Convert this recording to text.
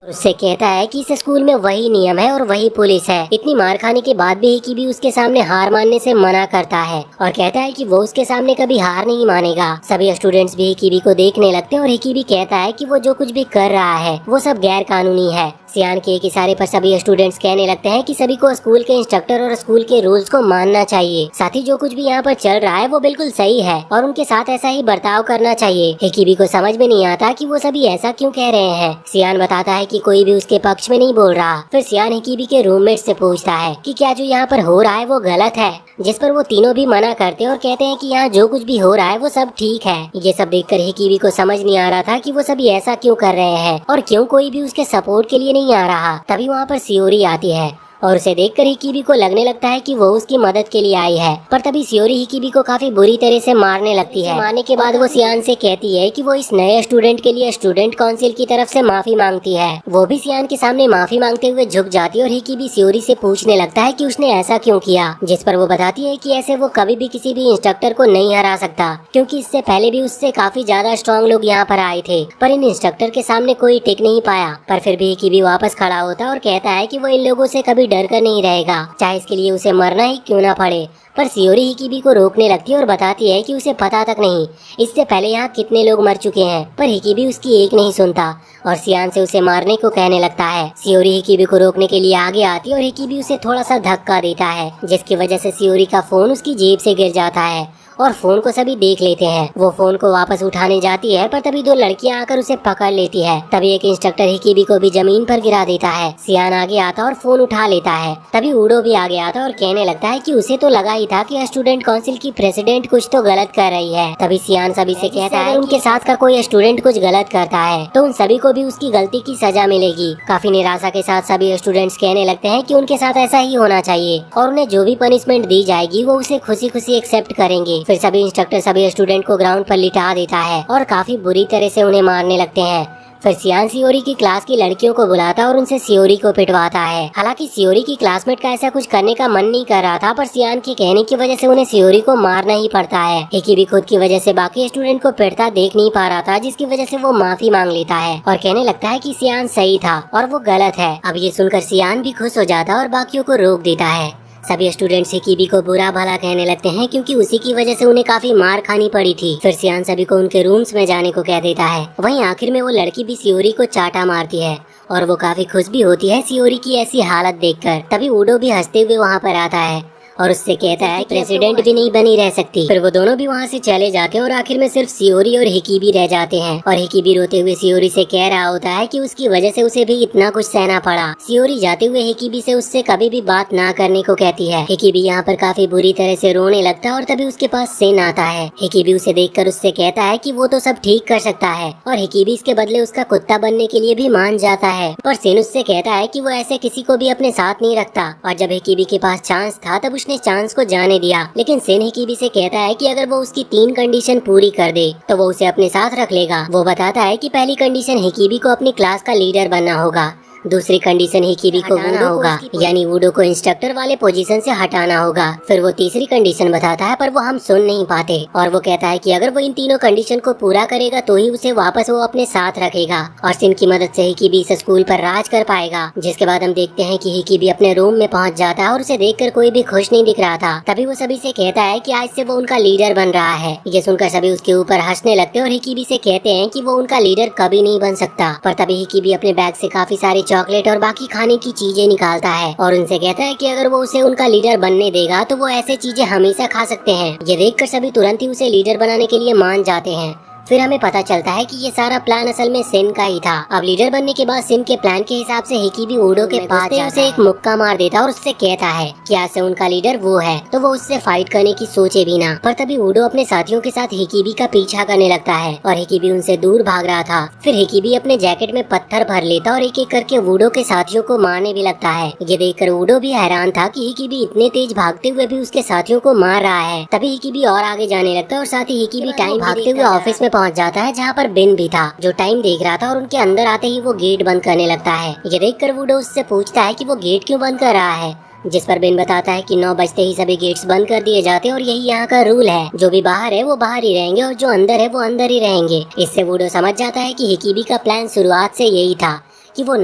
उससे कहता है कि इस स्कूल में वही नियम है और वही पुलिस है। इतनी मार खाने के बाद भी हिकी भी उसके सामने हार मानने से मना करता है और कहता है कि वो उसके सामने कभी हार नहीं मानेगा। सभी स्टूडेंट्स भी हिकी को देखने लगते हैं और हिकी भी कहता है कि वो जो कुछ भी कर रहा है वो सब गैर कानूनी है। सियान के एक इशारे पर सभी स्टूडेंट्स कहने लगते हैं कि सभी को स्कूल के इंस्ट्रक्टर और स्कूल के रूल्स को मानना चाहिए। साथ ही जो कुछ भी यहाँ पर चल रहा है वो बिल्कुल सही है और उनके साथ ऐसा ही बर्ताव करना चाहिए। हिकीबी को समझ में नहीं आता कि वो सभी ऐसा क्यों कह रहे हैं। सियान बताता है कि कोई भी उसके पक्ष में नहीं बोल रहा। फिर सियान हिकीबी के रूममेट से पूछता है कि क्या जो यहाँ पर हो रहा है वो गलत है, जिस पर वो तीनों भी मना करते हैं और कहते हैं कि यहाँ जो कुछ भी हो रहा है वो सब ठीक है। ये सब देखकर हिकीबी को समझ नहीं आ रहा था कि वो सभी ऐसा क्यों कर रहे हैं और क्यों कोई भी उसके सपोर्ट के लिए नहीं आ रहा। तभी वहाँ पर सियोरी आती है और उसे देखकर हिकीबी को लगने लगता है कि वो उसकी मदद के लिए आई है। पर तभी सियोरी हिकीबी को काफी बुरी तरह से मारने लगती है। मारने के बाद वो सियान से कहती है कि वो इस नए स्टूडेंट के लिए स्टूडेंट काउंसिल की तरफ से माफी मांगती है। वो भी सियान के सामने माफी मांगते हुए झुक जाती है और हिकीबी सियोरी से पूछने लगता है कि उसने ऐसा क्यों किया, जिस पर वो बताती है कि ऐसे वो कभी भी किसी भी इंस्ट्रक्टर को नहीं हरा सकता, क्योंकि इससे पहले भी उससे काफी ज्यादा स्ट्रॉन्ग लोग यहाँ पर आए थे, पर इन इंस्ट्रक्टर के सामने कोई टिक नहीं पाया। पर फिर भी हिकीबी वापस खड़ा होता और कहता है कि वो इन लोगों से कभी डर कर नहीं रहेगा, चाहे इसके लिए उसे मरना ही क्यों ना पड़े। पर सियोरी हिकीबी को रोकने लगती है और बताती है कि उसे पता तक नहीं इससे पहले यहाँ कितने लोग मर चुके हैं। पर हिकीबी उसकी एक नहीं सुनता और सियान से उसे मारने को कहने लगता है। सियोरी हिकीबी को रोकने के लिए आगे आती है और हिकीबी उसे थोड़ा सा धक्का देता है, जिसकी वजह से सियोरी का फोन उसकी जेब से गिर जाता है और फोन को सभी देख लेते हैं। वो फोन को वापस उठाने जाती है पर तभी दो लड़कियां आकर उसे पकड़ लेती है। तभी एक इंस्ट्रक्टर हिकीबी को भी जमीन पर गिरा देता है। सियान आगे आता और फोन उठा लेता है। तभी ऊडो भी आगे आता और कहने लगता है कि उसे तो लगा ही था कि स्टूडेंट काउंसिल की प्रेसिडेंट कुछ तो गलत कर रही है। तभी सियान सभी से कहता है उनके साथ का कोई स्टूडेंट कुछ गलत करता है तो उन सभी को भी उसकी गलती की सजा मिलेगी। काफी निराशा के साथ सभी स्टूडेंट्स कहने लगते हैं कि उनके साथ ऐसा ही होना चाहिए और उन्हें जो भी पनिशमेंट दी जाएगी वो उसे खुशी खुशी एक्सेप्ट करेंगे। फिर सभी इंस्ट्रक्टर सभी स्टूडेंट को ग्राउंड पर लिटा देता है और काफी बुरी तरह से उन्हें मारने लगते हैं। फिर सियान सियोरी की क्लास की लड़कियों को बुलाता और उनसे सियोरी को पिटवाता है। हालांकि सियोरी की क्लासमेट का ऐसा कुछ करने का मन नहीं कर रहा था, पर सियान के कहने की वजह से उन्हें सियोरी को मारना ही पड़ता है। हिकीबी खुद की वजह से बाकी स्टूडेंट को पिटता देख नहीं पा रहा था, जिसकी वजह से वो माफी मांग लेता है और कहने लगता है कि सियान सही था और वो गलत है। अब ये सुनकर सियान भी खुश हो जाता है और बाकियों को रोक देता है। सभी स्टूडेंट्स हिकीबी को बुरा भला कहने लगते हैं, क्योंकि उसी की वजह से उन्हें काफी मार खानी पड़ी थी। फिर सियान सभी को उनके रूम्स में जाने को कह देता है। वहीं आखिर में वो लड़की भी सियोरी को चाटा मारती है और वो काफी खुश भी होती है सियोरी की ऐसी हालत देखकर। तभी ऊडो भी हंसते हुए वहाँ पर आता है और उससे कहता है प्रेसिडेंट भी नहीं बनी रह सकती। फिर वो दोनों भी वहाँ से चले जाते हैं और आखिर में सिर्फ सियोरी और हिकीबी रह जाते हैं। और हिकीबी रोते हुए सियोरी से कह रहा होता है कि उसकी वजह से उसे भी इतना कुछ सहना पड़ा। सियोरी जाते हुए हिकीबी से उससे कभी भी बात ना करने को कहती है। हिकीबी यहाँ पर काफी बुरी तरह से रोने लगता है और तभी उसके पास सेन आता है। हिकीबी उसे देखकर उससे कहता है कि वो तो सब ठीक कर सकता है और हिकीबी इसके बदले उसका कुत्ता बनने के लिए भी मान जाता है। पर सेन उससे कहता है कि वो ऐसे किसी को भी अपने साथ नहीं रखता और जब हिकीबी के पास चांस था तब उसने चांस को जाने दिया। लेकिन सेन हिकीबी से कहता है कि अगर वो उसकी 3 कंडीशन पूरी कर दे तो वो उसे अपने साथ रख लेगा। वो बताता है कि पहली कंडीशन हिकीबी को अपनी क्लास का लीडर बनना होगा, दूसरी कंडीशन हिकीबी को वूडो होगा, यानी वूडो को इंस्ट्रक्टर वाले पोजीशन से हटाना होगा। फिर वो तीसरी कंडीशन बताता है पर वो हम सुन नहीं पाते और वो कहता है कि अगर वो इन तीनों कंडीशन को पूरा करेगा तो ही उसे वापस वो अपने साथ रखेगा और सिन की मदद से हिकीबी इस स्कूल पर राज कर पाएगा। जिसके बाद हम देखते हैं कि हिकीबी अपने रूम में पहुंच जाता है और उसे देखकर कोई भी खुश नहीं दिख रहा था। तभी वो सभी से कहता है कि आज से वो उनका लीडर बन रहा है। ये सुनकर सभी उसके ऊपर हंसने लगते हैं और हिकीबी से कहते हैं कि वो उनका लीडर कभी नहीं बन सकता। पर तभी हिकीबी अपने बैग से काफी सारी चॉकलेट और बाकी खाने की चीजें निकालता है और उनसे कहता है कि अगर वो उसे उनका लीडर बनने देगा तो वो ऐसे चीजें हमेशा खा सकते हैं। ये देखकर सभी तुरंत ही उसे लीडर बनाने के लिए मान जाते हैं। फिर हमें पता चलता है कि ये सारा प्लान असल में सिन का ही था। अब लीडर बनने के बाद सिन के प्लान के हिसाब से हिकीबी ऊडो के पास उसे एक मुक्का मार देता और उससे कहता है कि आज से उनका लीडर वो है, तो वो उससे फाइट करने की सोचे भी ना। पर तभी ऊडो अपने साथियों के साथ हिकीबी का पीछा करने लगता है और हिकीबी उनसे दूर भाग रहा था। फिर हिकीबी अपने जैकेट में पत्थर भर लेता और एक एक करके ऊडो के साथियों को मारने भी लगता है। ये देखकर ऊडो भी हैरान था कि हिकीबी इतने तेज भागते हुए भी उसके साथियों को मार रहा है। तभी हिकीबी और आगे जाने लगता है और साथ ही हिकीबी टाइम भागते हुए ऑफिस में पहुंच जाता है, जहाँ पर बिन भी था जो टाइम देख रहा था और उनके अंदर आते ही वो गेट बंद करने लगता है। ये देखकर वूडो उससे पूछता है कि वो गेट क्यों बंद कर रहा है, जिस पर बिन बताता है कि 9 बजते ही सभी गेट्स बंद कर दिए जाते हैं और यही यहाँ का रूल है। जो भी बाहर है वो बाहर ही रहेंगे और जो अंदर है वो अंदर ही रहेंगे। इससे वूडो समझ जाता है कि हिकीबी का प्लान शुरुआत से यही था कि वो